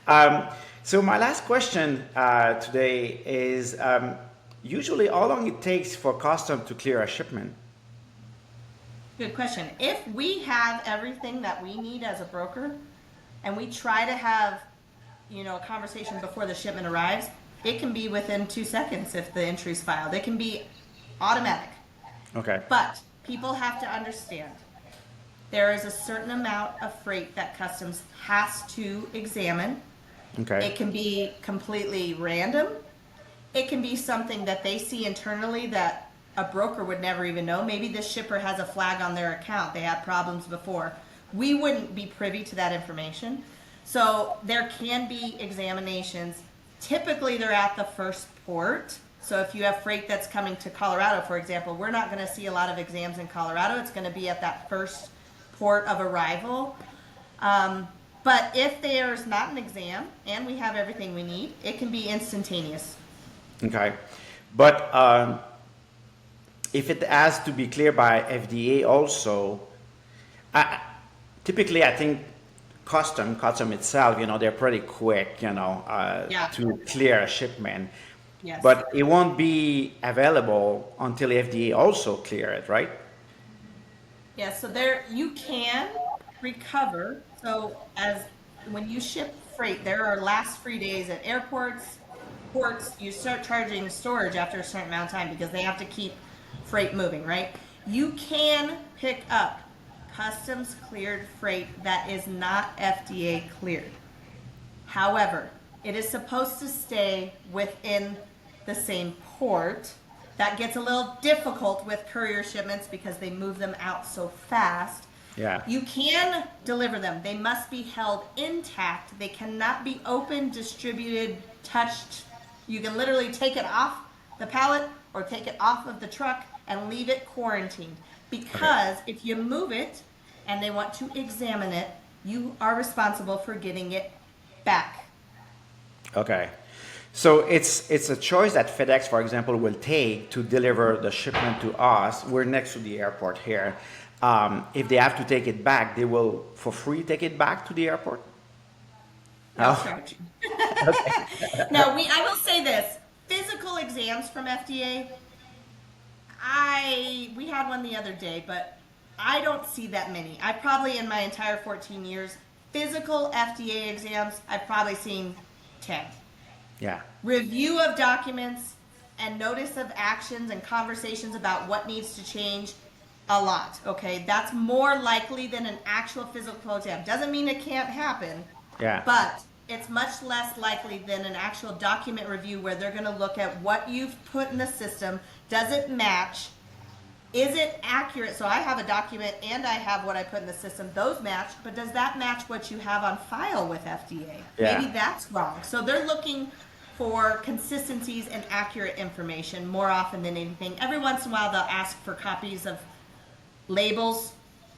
Um, so my last question today is usually how long it takes for custom to clear a shipment? Good question. If we have everything that we need as a broker and we try to have, a conversation before the shipment arrives, it can be within 2 seconds if the entry's filed. It can be automatic. Okay. But people have to understand there is a certain amount of freight that customs has to examine. Okay. It can be completely random. It can be something that they see internally that a broker would never even know. Maybe this shipper has a flag on their account. They had problems before. We wouldn't be privy to that information. So there can be examinations. Typically, they're at the first port. So if you have freight that's coming to Colorado, for example, we're not going to see a lot of exams in Colorado. It's going to be at that first port of arrival. But if there's not an exam and we have everything we need, it can be instantaneous. Okay. But if it has to be cleared by FDA also, I, typically I think custom itself, they're pretty quick, Yeah. to clear a shipment. Yes. But it won't be available until FDA also clear it, right? Yeah, so there you can recover. So as when you ship freight, there are last free days at airports, ports. You start charging storage after a certain amount of time because they have to keep freight moving, right? You can pick up customs cleared freight that is not FDA cleared. However, it is supposed to stay within the same port. That gets a little difficult with courier shipments because they move them out so fast. Yeah. You can deliver them. They must be held intact. They cannot be opened, distributed, touched. You can literally take it off the pallet or take it off of the truck and leave it quarantined. Okay. Because if you move it and they want to examine it, you are responsible for getting it back. Okay. So it's a choice that FedEx, for example, will take to deliver the shipment to us. We're next to the airport here. If they have to take it back, they will for free take it back to the airport. They'll Oh, charge you. Now, I will say this, physical exams from FDA, we had one the other day, but I don't see that many. I probably in my entire 14 years, physical FDA exams, I've probably seen 10. yeah. Review of documents and notice of actions and conversations about what needs to change, a lot. Okay, that's more likely than an actual physical exam. Doesn't mean it can't happen, Yeah. but it's much less likely than an actual document review where they're going to look at what you've put in the system. Does it match? Is it accurate? So I have a document and I have what I put in the system. Those match, but does that match what you have on file with FDA? Maybe Yeah. that's wrong. So they're looking for consistencies and accurate information more often than anything. Every once in a while, they'll ask for copies of labels,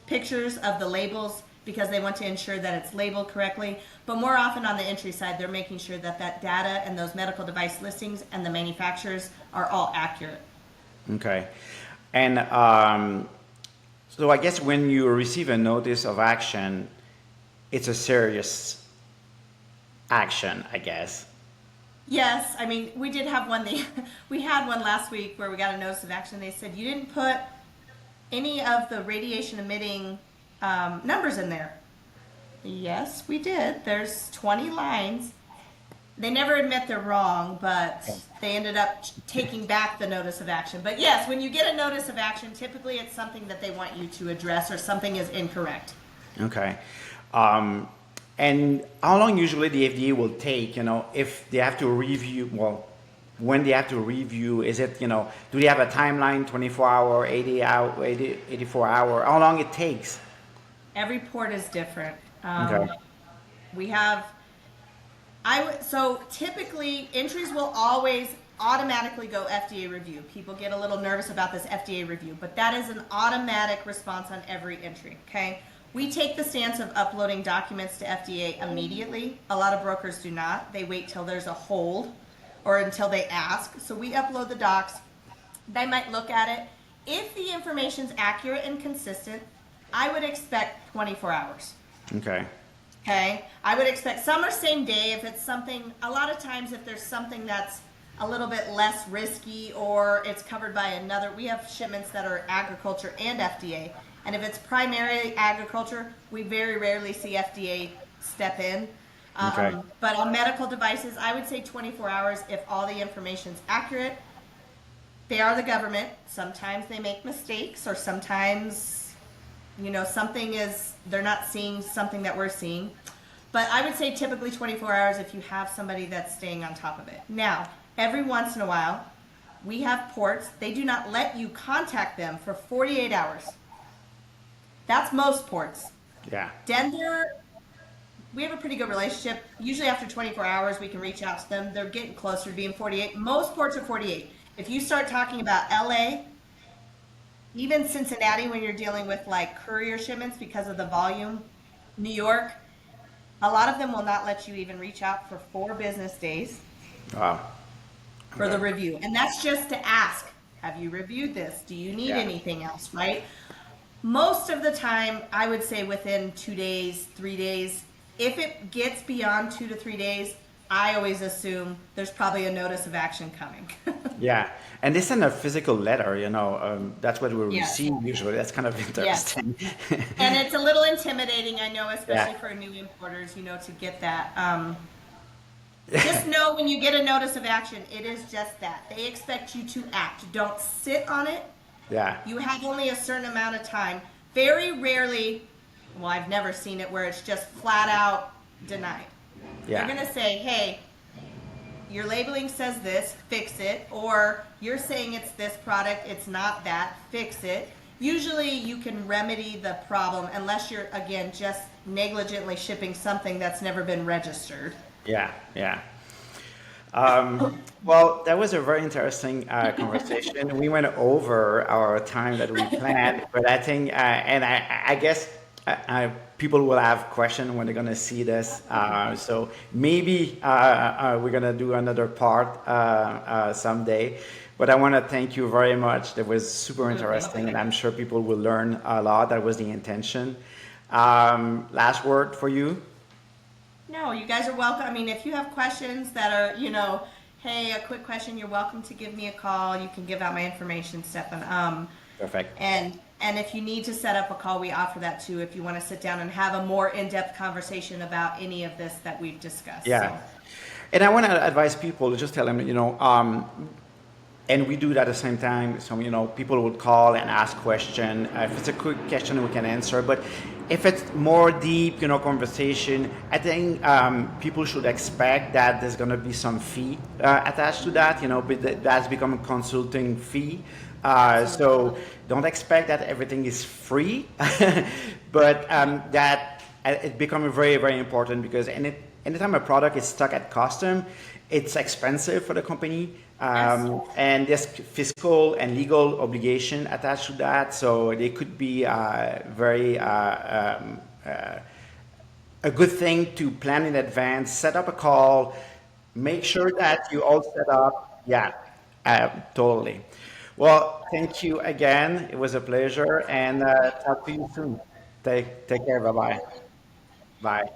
pictures of the labels because they want to ensure that it's labeled correctly. But more often on the entry side, they're making sure that that data and those medical device listings and the manufacturers are all accurate. Okay. And so I guess when you receive a notice of action, it's a serious action, I guess. Yes, I mean, we did have one, we had one last week where we got a notice of action. They said, you didn't put any of the radiation emitting numbers in there. Yes, we did. There's 20 lines. They never admit they're wrong, but they ended up taking back the notice of action. But yes, when you get a notice of action, typically it's something that they want you to address or something is incorrect. Okay. Um, and how long usually the FDA will take, if they have to review, well, when they have to review, is it, do they have a timeline, 24 hour, 80 hour, 80, 84 hour, how long it takes? Every port is different. Okay. We have so typically entries will always automatically go FDA review. People get a little nervous about this FDA review, but that is an automatic response on every entry, okay? We take the stance of uploading documents to FDA immediately. A lot of brokers do not. They wait till there's a hold or until they ask. So we upload the docs. They might look at it. If the information's accurate and consistent, I would expect 24 hours. Okay. Okay, I would expect some are same day if it's something, a lot of times if there's something that's a little bit less risky or it's covered by another, we have shipments that are agriculture and FDA. And if it's primarily agriculture, we very rarely see FDA step in. Okay. But on medical devices, I would say 24 hours if all the information's accurate. They are the government. Sometimes they make mistakes or sometimes something is, they're not seeing something that we're seeing. But I would say typically 24 hours if you have somebody that's staying on top of it. Now, every once in a while, we have ports, they do not let you contact them for 48 hours. That's most ports. Yeah. Denver, we have a pretty good relationship. Usually after 24 hours, we can reach out to them. They're getting closer to being 48. Most ports are 48. If you start talking about LA, even Cincinnati, when you're dealing with like courier shipments because of the volume, New York, a lot of them will not let you even reach out for 4 business days Wow. for the review. And that's just to ask, have you reviewed this? Do you need Yeah. anything else, right? Most of the time, I would say within 2 days, 3 days. If it gets beyond 2 to 3 days, I always assume there's probably a notice of action coming. Yeah. And they send a physical letter, that's what we Yes. receive usually. That's kind of Yes. interesting. And it's a little intimidating, I know, especially Yeah. for new importers, to get that. Just know when you get a notice of action, it is just that. They expect you to act. Don't sit on it. Yeah. You have only a certain amount of time. Very rarely, well, I've never seen it where it's just flat out denied. Yeah. They're going to say, hey, your labeling says this, fix it. Or you're saying it's this product, it's not that, fix it. Usually you can remedy the problem unless you're, again, just negligently shipping something that's never been registered. Yeah. Yeah. Well, that was a very interesting conversation. We went over our time that we planned, but I think, and I guess people will have questions when they're going to see this. So maybe we're going to do another part someday. But I want to thank you very much. That was super interesting, and I'm sure people will learn a lot. That was the intention. Last word for you. No, you guys are welcome. I mean, if you have questions that are, hey, a quick question, you're welcome to give me a call. You can give out my information, Stephan. Perfect. And if you need to set up a call, we offer that too. If you want to sit down and have a more in-depth conversation about any of this that we've discussed. Yeah. So. And I want to advise people to just tell them, and we do that at the same time. So, people would call and ask question. If it's a quick question, we can answer. But if it's more deep, conversation, I think people should expect that there's going to be some fee attached to that. But that's become a consulting fee. So don't expect that everything is free, but that it becomes very, very important because anytime a product is stuck at custom, it's expensive for the company. And there's fiscal and legal obligation attached to that, so they could be very a good thing to plan in advance. Set up a call, make sure that you all set up. Yeah, totally. Well, thank you again. It was a pleasure, and talk to you soon. Take care. Bye bye. Bye.